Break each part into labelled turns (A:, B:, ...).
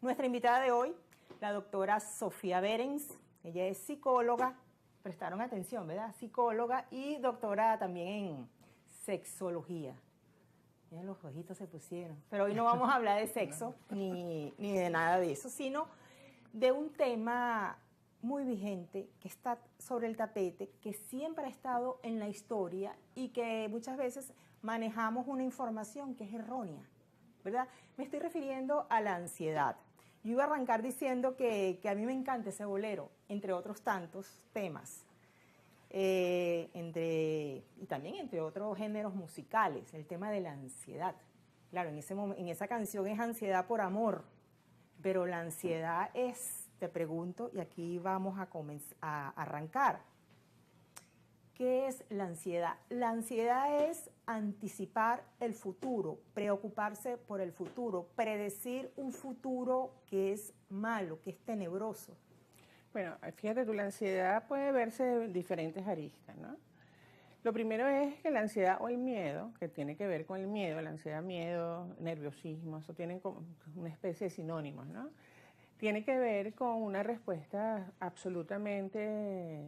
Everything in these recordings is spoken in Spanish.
A: Nuestra invitada de hoy, la doctora Sofía Berens, ella es psicóloga, prestaron atención, ¿verdad? Psicóloga y doctora también en sexología. Miren, los ojitos se pusieron. Pero hoy no vamos a hablar de sexo ni de nada de eso, sino de un tema muy vigente que está sobre el tapete, que siempre ha estado en la historia y que muchas veces manejamos una información que es errónea, ¿verdad? Me estoy refiriendo a la ansiedad. Yo iba a arrancar diciendo que a mí me encanta ese bolero, entre otros tantos temas, y también entre otros géneros musicales, el tema de la ansiedad. Claro, en esa canción es ansiedad por amor, pero la ansiedad es, te pregunto, y aquí vamos a arrancar. ¿Qué es la ansiedad? La ansiedad es anticipar el futuro, preocuparse por el futuro, predecir un futuro que es malo, que es tenebroso.
B: Bueno, fíjate tú, la ansiedad puede verse en diferentes aristas, ¿no? Lo primero es que la ansiedad o el miedo, que tiene que ver con el miedo, la ansiedad, miedo, nerviosismo, eso tienen como una especie de sinónimos, ¿no? Tiene que ver con una respuesta absolutamente,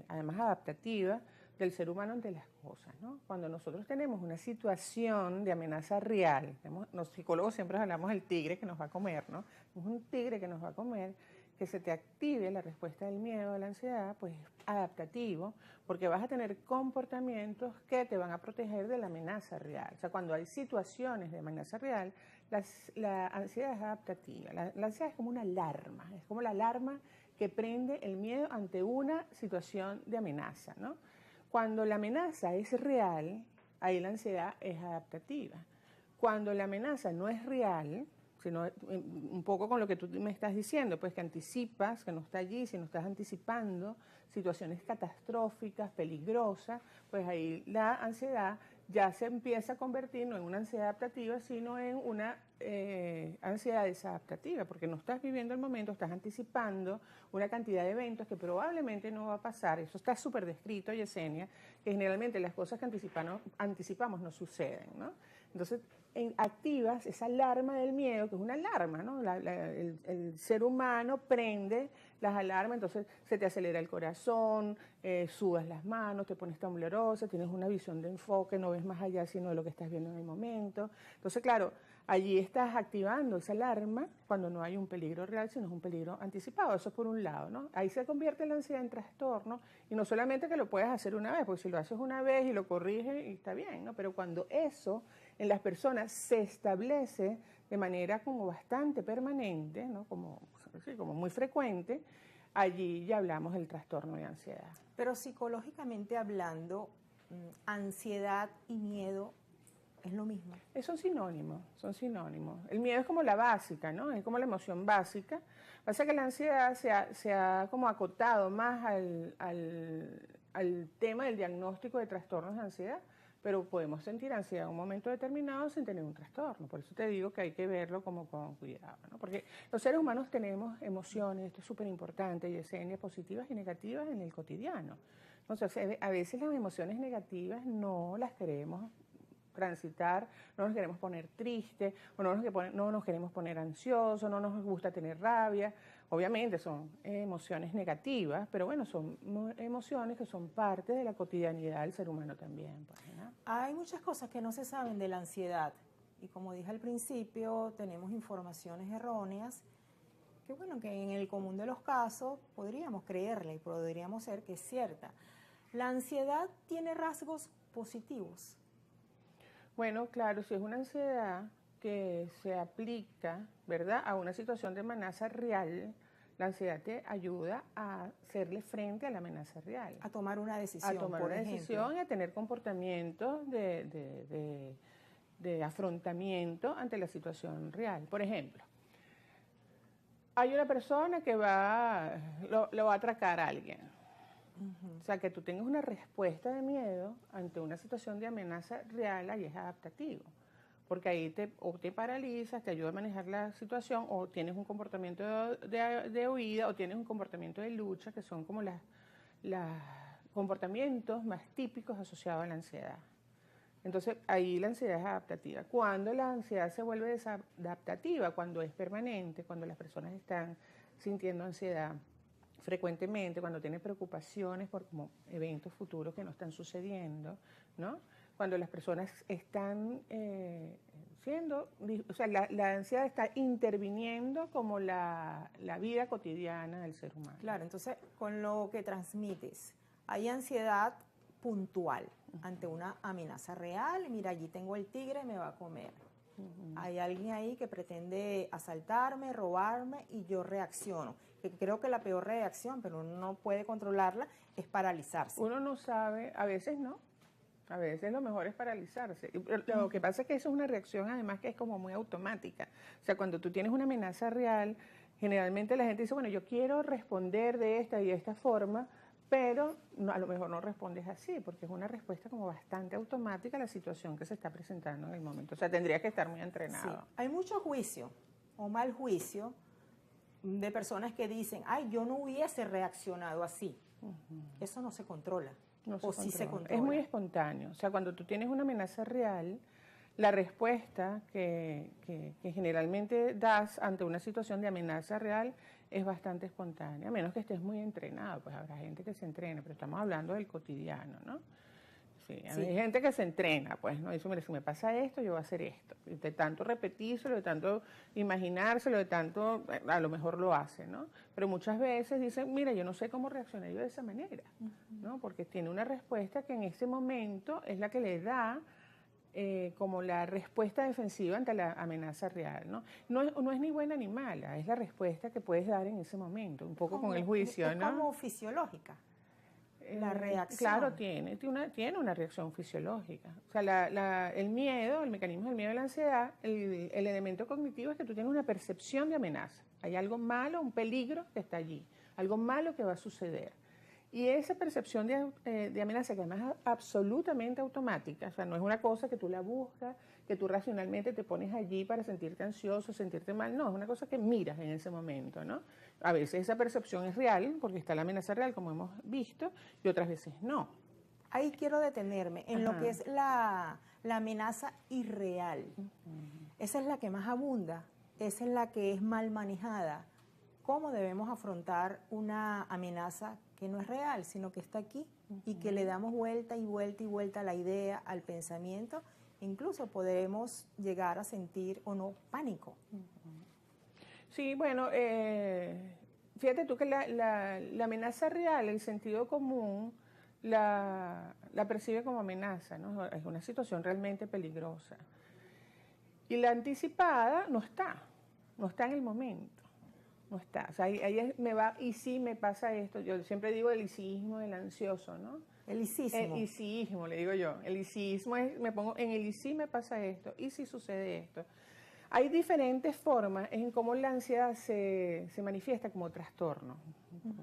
B: además adaptativa, del ser humano ante las cosas, ¿no? Cuando nosotros tenemos una situación de amenaza real, los psicólogos siempre hablamos del tigre que nos va a comer, ¿no? Es un tigre que nos va a comer, que se te active la respuesta del miedo, de la ansiedad, pues es adaptativo, porque vas a tener comportamientos que te van a proteger de la amenaza real. O sea, cuando hay situaciones de amenaza real, la ansiedad es adaptativa. La ansiedad es como una alarma, es como la alarma que prende el miedo ante una situación de amenaza, ¿no? Cuando la amenaza es real, ahí la ansiedad es adaptativa. Cuando la amenaza no es real, sino un poco con lo que tú me estás diciendo, pues que anticipas, que no está allí, si no estás anticipando situaciones catastróficas, peligrosas, pues ahí la ansiedad ya se empieza a convertir no en una ansiedad adaptativa, sino en una ansiedad desadaptativa, porque no estás viviendo el momento, estás anticipando una cantidad de eventos que probablemente no va a pasar. Eso está súper descrito, Yesenia, que generalmente las cosas que anticipamos no suceden, ¿no? Entonces, activas esa alarma del miedo, que es una alarma, ¿no? El ser humano prende las alarmas, entonces se te acelera el corazón, sudas las manos, te pones temblorosa, tienes una visión de enfoque, no ves más allá sino de lo que estás viendo en el momento. Entonces, claro, allí estás activando esa alarma cuando no hay un peligro real, sino es un peligro anticipado. Eso es por un lado, ¿no? Ahí se convierte la ansiedad en trastorno, y no solamente que lo puedes hacer una vez, porque si lo haces una vez y lo corriges, está bien, ¿no? Pero cuando eso en las personas se establece de manera como bastante permanente, ¿no? Como muy frecuente, allí ya hablamos del trastorno de ansiedad.
A: Pero psicológicamente hablando, ansiedad y miedo es lo mismo.
B: Son sinónimos, son sinónimos. El miedo es como la básica, ¿no? Es como la emoción básica. Pasa que la ansiedad se ha como acotado más al tema del diagnóstico de trastornos de ansiedad, pero podemos sentir ansiedad en un momento determinado sin tener un trastorno. Por eso te digo que hay que verlo como con cuidado, ¿no? Porque los seres humanos tenemos emociones, esto es súper importante, Yesenia, positivas y negativas en el cotidiano. Entonces, a veces las emociones negativas no las queremos transitar, no nos queremos poner tristes, o no nos queremos poner ansiosos, no nos gusta tener rabia. Obviamente son emociones negativas, pero bueno, son emociones que son parte de la cotidianidad del ser humano también, pues, ¿no?
A: Hay muchas cosas que no se saben de la ansiedad, y como dije al principio, tenemos informaciones erróneas que, bueno, que en el común de los casos podríamos creerle y podríamos ser que es cierta. ¿La ansiedad tiene rasgos positivos?
B: Bueno, claro, si es una ansiedad que se aplica, ¿verdad?, a una situación de amenaza real, la ansiedad te ayuda a hacerle frente a la amenaza real.
A: A tomar una decisión,
B: a tomar
A: por
B: una
A: ejemplo.
B: decisión y a tener comportamientos de afrontamiento ante la situación real. Por ejemplo, hay una persona que lo va a atracar a alguien. O sea, que tú tengas una respuesta de miedo ante una situación de amenaza real, ahí es adaptativo. Porque ahí o te paralizas, te ayuda a manejar la situación, o tienes un comportamiento de huida, o tienes un comportamiento de lucha, que son como los comportamientos más típicos asociados a la ansiedad. Entonces, ahí la ansiedad es adaptativa. Cuando la ansiedad se vuelve desadaptativa, cuando es permanente, cuando las personas están sintiendo ansiedad frecuentemente, cuando tienen preocupaciones por como eventos futuros que no están sucediendo, ¿no? Cuando las personas están o sea, la ansiedad está interviniendo como la vida cotidiana del ser humano.
A: Claro, entonces con lo que transmites, hay ansiedad puntual ante una amenaza real. Mira, allí tengo el tigre, me va a comer. Hay alguien ahí que pretende asaltarme, robarme y yo reacciono. Que creo que la peor reacción, pero uno no puede controlarla, es paralizarse.
B: Uno no sabe, a veces no. A veces lo mejor es paralizarse. Lo que pasa es que eso es una reacción además que es como muy automática. O sea, cuando tú tienes una amenaza real, generalmente la gente dice, bueno, yo quiero responder de esta y de esta forma, pero a lo mejor no respondes así, porque es una respuesta como bastante automática a la situación que se está presentando en el momento. O sea, tendrías que estar muy entrenado.
A: Sí. Hay mucho juicio o mal juicio de personas que dicen, ay, yo no hubiese reaccionado así. Eso no se controla.
B: No se
A: o sí se controla.
B: Es muy espontáneo. O sea, cuando tú tienes una amenaza real, la respuesta que generalmente das ante una situación de amenaza real es bastante espontánea, a menos que estés muy entrenado. Pues habrá gente que se entrena, pero estamos hablando del cotidiano, ¿no? Sí, hay gente que se entrena, pues, ¿no? Dice, mira, si me pasa esto, yo voy a hacer esto. Y de tanto repetírselo, de tanto imaginárselo, de tanto, a lo mejor lo hace, ¿no? Pero muchas veces dicen, mira, yo no sé cómo reaccionar yo de esa manera, ¿no? Porque tiene una respuesta que en ese momento es la que le da como la respuesta defensiva ante la amenaza real, ¿no? No es ni buena ni mala, es la respuesta que puedes dar en ese momento, un poco con el juicio,
A: es
B: ¿no?
A: como fisiológica. La reacción.
B: Claro, tiene una reacción fisiológica. O sea, el miedo, el mecanismo del miedo y la ansiedad, el elemento cognitivo es que tú tienes una percepción de amenaza. Hay algo malo, un peligro que está allí, algo malo que va a suceder. Y esa percepción de amenaza, que además es absolutamente automática, o sea, no es una cosa que tú la buscas, que tú racionalmente te pones allí para sentirte ansioso, sentirte mal, no, es una cosa que miras en ese momento, ¿no? A veces esa percepción es real, porque está la amenaza real, como hemos visto, y otras veces no.
A: Ahí quiero detenerme en lo que es la amenaza irreal. Esa es la que más abunda, esa es la que es mal manejada. ¿Cómo debemos afrontar una amenaza que no es real, sino que está aquí y que le damos vuelta y vuelta y vuelta a la idea, al pensamiento? Incluso podemos llegar a sentir o no pánico.
B: Sí, bueno, fíjate tú que la amenaza real, el sentido común, la percibe como amenaza, ¿no? Es una situación realmente peligrosa. Y la anticipada no está en el momento. No está. O sea, ahí y sí me pasa esto. Yo siempre digo el isiismo del ansioso, ¿no?
A: El isiismo.
B: El isiismo, le digo yo. El isiismo es, me pongo, en el y sí me pasa esto, y si sucede esto. Hay diferentes formas en cómo la ansiedad se manifiesta como trastorno,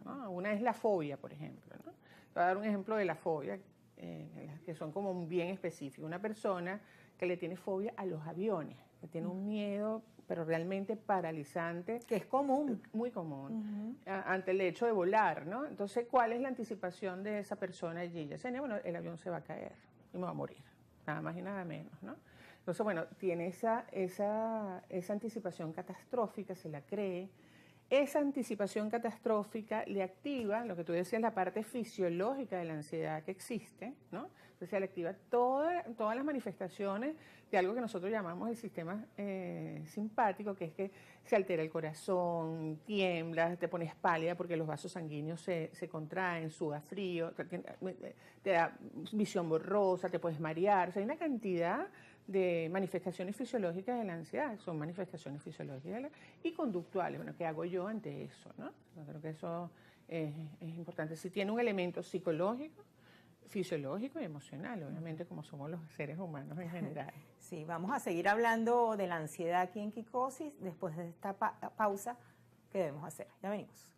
B: ¿no? Una es la fobia, por ejemplo, ¿no? Voy a dar un ejemplo de la fobia, que son como bien específicos. Una persona que le tiene fobia a los aviones, que tiene un miedo, pero realmente paralizante.
A: Que es común.
B: Muy común, ante el hecho de volar, ¿no? Entonces, ¿cuál es la anticipación de esa persona allí? Ya sea, bueno, el avión se va a caer y me va a morir, nada más y nada menos, ¿no? Entonces, bueno, tiene esa anticipación catastrófica, se la cree. Esa anticipación catastrófica le activa, lo que tú decías, la parte fisiológica de la ansiedad que existe, ¿no? Entonces le activa todas las manifestaciones de algo que nosotros llamamos el sistema simpático, que es que se altera el corazón, tiemblas, te pones pálida porque los vasos sanguíneos se contraen, sudas frío, te da visión borrosa, te puedes marear. O sea, hay una cantidad de manifestaciones fisiológicas de la ansiedad, son manifestaciones fisiológicas y conductuales. Bueno, ¿qué hago yo ante eso, no? Yo creo que eso es importante. Si tiene un elemento psicológico, fisiológico y emocional, obviamente, como somos los seres humanos en general.
A: Sí, vamos a seguir hablando de la ansiedad aquí en Kikosis después de esta pausa que debemos hacer. Ya venimos.